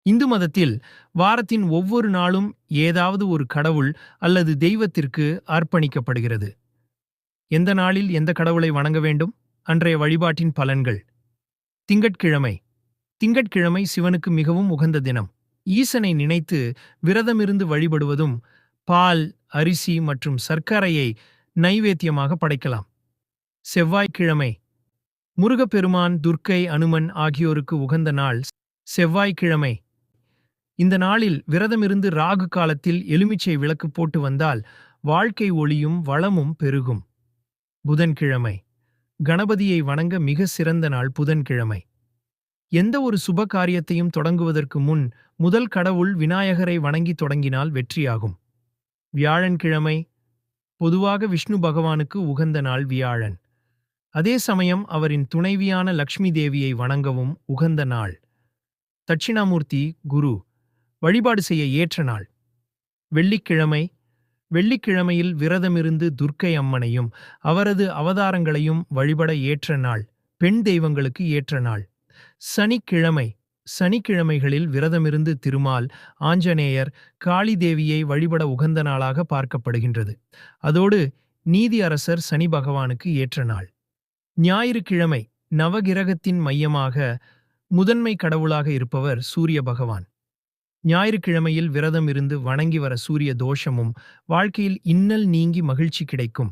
இந்து மதத்தில் வாரத்தின் ஒவ்வொரு நாளும் ஏதாவது ஒரு கடவுள் அல்லது தெய்வத்திற்கு அர்ப்பணிக்கப்படுகிறது. எந்த நாளில் எந்த கடவுளை வணங்க வேண்டும்? அன்றைய வழிபாட்டின் பலன்கள். திங்கட்கிழமை. திங்கட்கிழமை சிவனுக்கு மிகவும் உகந்த தினம். ஈசனை நினைத்து விரதமிருந்து வழிபடுவதும், பால், அரிசி மற்றும் சர்க்கரையை நைவேத்தியமாக படைக்கலாம். செவ்வாய்க்கிழமை. முருகப்பெருமான், துர்க்கை, அனுமன் ஆகியோருக்கு உகந்த நாள் செவ்வாய்க்கிழமை. இந்த நாளில் விரதமிருந்து ராகு காலத்தில் எலுமிச்சை விளக்கு போட்டு வந்தால் வாழ்க்கை ஒளியும் வளமும் பெருகும். புதன்கிழமை. கணபதியை வணங்க மிக சிறந்த நாள் புதன்கிழமை. எந்த ஒரு சுப காரியத்தையும் தொடங்குவதற்கு முன் முதல் கடவுள் விநாயகரை வணங்கி தொடங்கினால் வெற்றியாகும். வியாழன்கிழமை. பொதுவாக விஷ்ணு பகவானுக்கு உகந்த நாள் வியாழன். அதே சமயம் அவரின் துணைவியான லக்ஷ்மி தேவியை வணங்கவும் உகந்த நாள். தட்சிணாமூர்த்தி குரு வழிபாடு செய்ய ஏற்ற நாள். வெள்ளிக்கிழமை. வெள்ளிக்கிழமையில் விரதமிருந்து துர்க்கை அம்மனையும் அவரது அவதாரங்களையும் வழிபட ஏற்ற நாள். பெண் தெய்வங்களுக்கு ஏற்ற நாள். சனிக்கிழமை. சனிக்கிழமைகளில் விரதமிருந்து திருமால், ஆஞ்சநேயர், காளி தேவியை வழிபட உகந்த நாளாக பார்க்கப்படுகின்றது. அதோடு நீதி அரசர் சனி பகவானுக்கு ஏற்ற நாள். ஞாயிற்றுக்கிழமை. நவகிரகத்தின் மையமாக முதன்மை கடவுளாக இருப்பவர் சூரிய பகவான். ஞாயிற்றுக்கிழமையில் விரதம் இருந்து வணங்கி வர சூரிய தோஷமும் வாழ்க்கையில் இன்னல் நீங்கி மகிழ்ச்சி கிடைக்கும்.